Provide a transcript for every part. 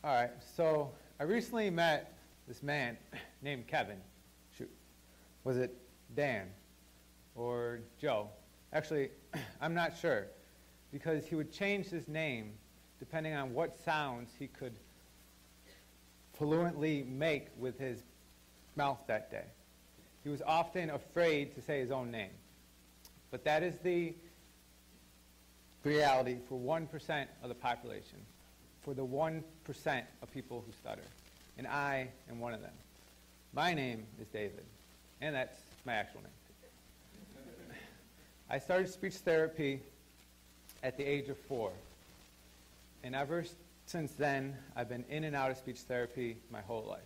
All right, so I recently met this man named Kevin. Shoot, was it Dan or Joe? Actually, I'm not sure, because he would change his name depending on what sounds he could fluently make with his mouth that day. He was often afraid to say his own name. But that is the reality for 1% of the population, for the 1% of people who stutter. And I am one of them. My name is David, and that's my actual name. I started speech therapy at the age of 4. And ever since then, I've been in and out of speech therapy my whole life.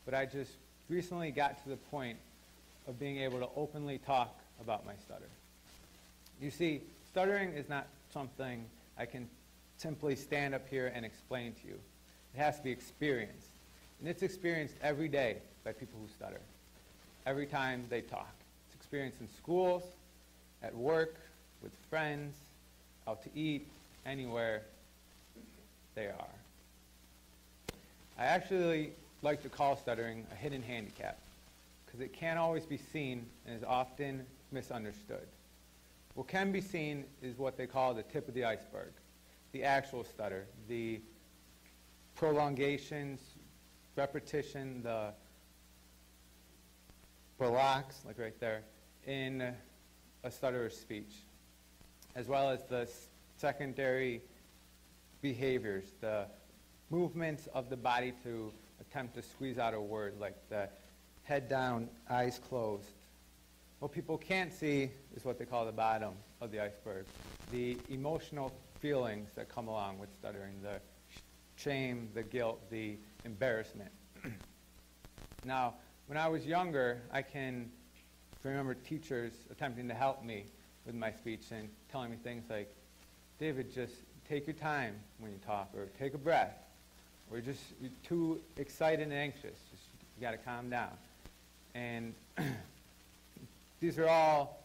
But I just recently got to the point of being able to openly talk about my stutter. You see, stuttering is not something I can simply stand up here and explain to you. It has to be experienced. And it's experienced every day by people who stutter, every time they talk. It's experienced in schools, at work, with friends, out to eat, anywhere they are. I actually like to call stuttering a hidden handicap, because it can't always be seen and is often misunderstood. What can be seen is what they call the tip of the iceberg, the actual stutter, the prolongations, repetition, the blocks, like right there, in a stutterer's speech, as well as the secondary behaviors, the movements of the body to attempt to squeeze out a word, like the head down, eyes closed. What people can't see is what they call the bottom of the iceberg, the emotional feelings that come along with stuttering, the shame, the guilt, the embarrassment. Now, when I was younger, I can remember teachers attempting to help me with my speech and telling me things like, David, just take your time when you talk, or take a breath, or you're too excited and anxious. You got to calm down. And these are all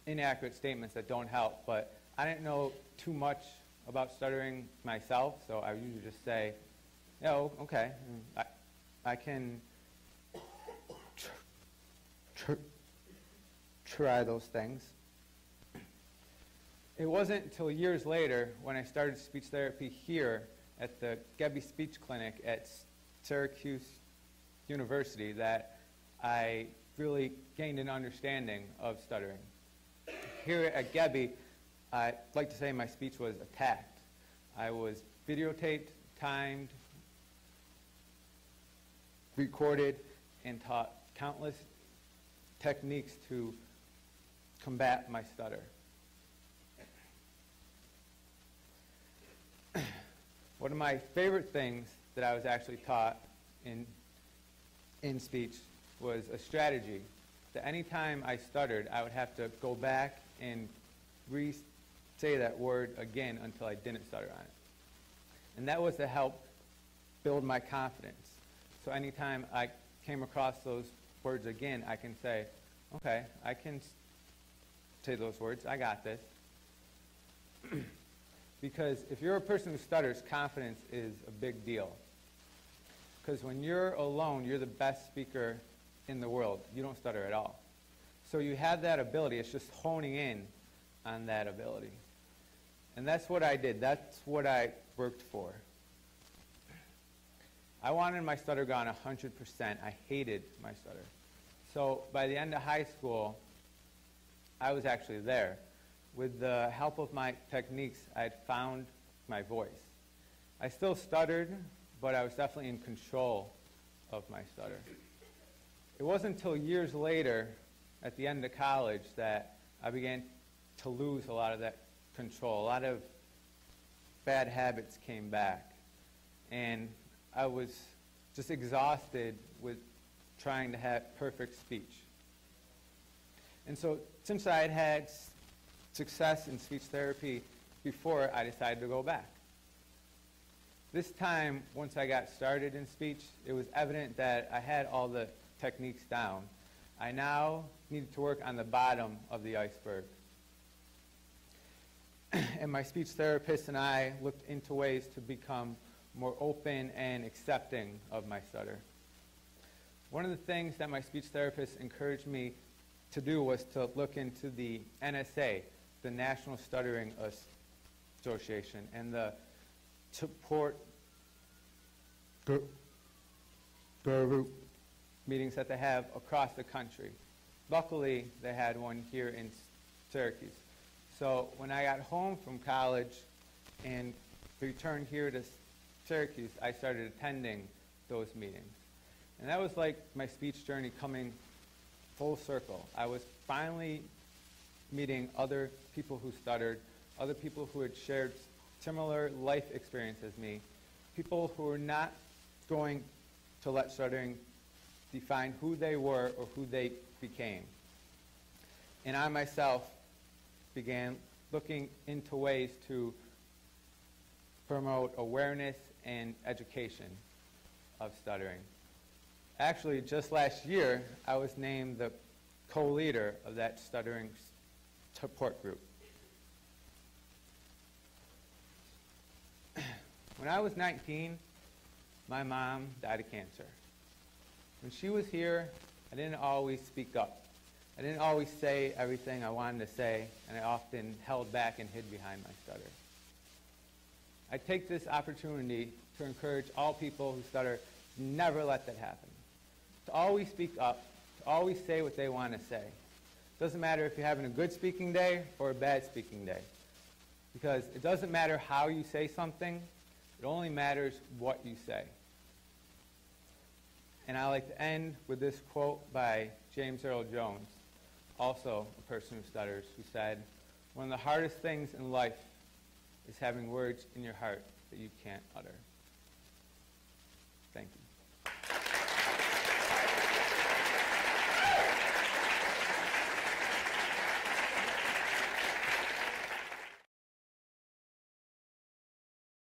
inaccurate statements that don't help, but I didn't know too much about stuttering myself, so I would usually just say, oh, okay, I can try those things. It wasn't until years later when I started speech therapy here at the Gebby Speech Clinic at Syracuse University that I really gained an understanding of stuttering. Here at Gebby, I like to say my speech was attacked. I was videotaped, timed, recorded, and taught countless techniques to combat my stutter. One of my favorite things that I was actually taught in speech was a strategy that anytime I stuttered, I would have to go back and re-say that word again until I didn't stutter on it. And that was to help build my confidence. So anytime I came across those words again, I can say, okay, I can say those words, I got this. Because if you're a person who stutters, confidence is a big deal. Because when you're alone, you're the best speaker in the world. You don't stutter at all. So you have that ability. It's just honing in on that ability. And that's what I did. That's what I worked for. I wanted my stutter gone 100%. I hated my stutter. So by the end of high school, I was actually there. With the help of my techniques, I had found my voice. I still stuttered, but I was definitely in control of my stutter. It wasn't until years later, at the end of college, that I began to lose a lot of that control. A lot of bad habits came back. And I was just exhausted with trying to have perfect speech. And so since I had had success in speech therapy before, I decided to go back. This time, once I got started in speech, it was evident that I had all the techniques down. I now needed to work on the bottom of the iceberg. And my speech therapist and I looked into ways to become more open and accepting of my stutter. One of the things that my speech therapist encouraged me to do was to look into the NSA, the National Stuttering Association, and the support group meetings that they have across the country. Luckily, they had one here in Syracuse. So when I got home from college and returned here to Syracuse, I started attending those meetings. And that was like my speech journey coming full circle. I was finally meeting other people who stuttered, other people who had shared similar life experience as me, people who were not going to let stuttering define who they were or who they became. And I myself began looking into ways to promote awareness and education of stuttering. Actually, just last year, I was named the co-leader of that stuttering support group. When I was 19, my mom died of cancer. When she was here, I didn't always speak up. I didn't always say everything I wanted to say, and I often held back and hid behind my stutter. I take this opportunity to encourage all people who stutter to never let that happen. To always speak up, to always say what they want to say. It doesn't matter if you're having a good speaking day or a bad speaking day. Because it doesn't matter how you say something, it only matters what you say. And I like to end with this quote by James Earl Jones, also a person who stutters, who said, "One of the hardest things in life is having words in your heart that you can't utter." Thank you.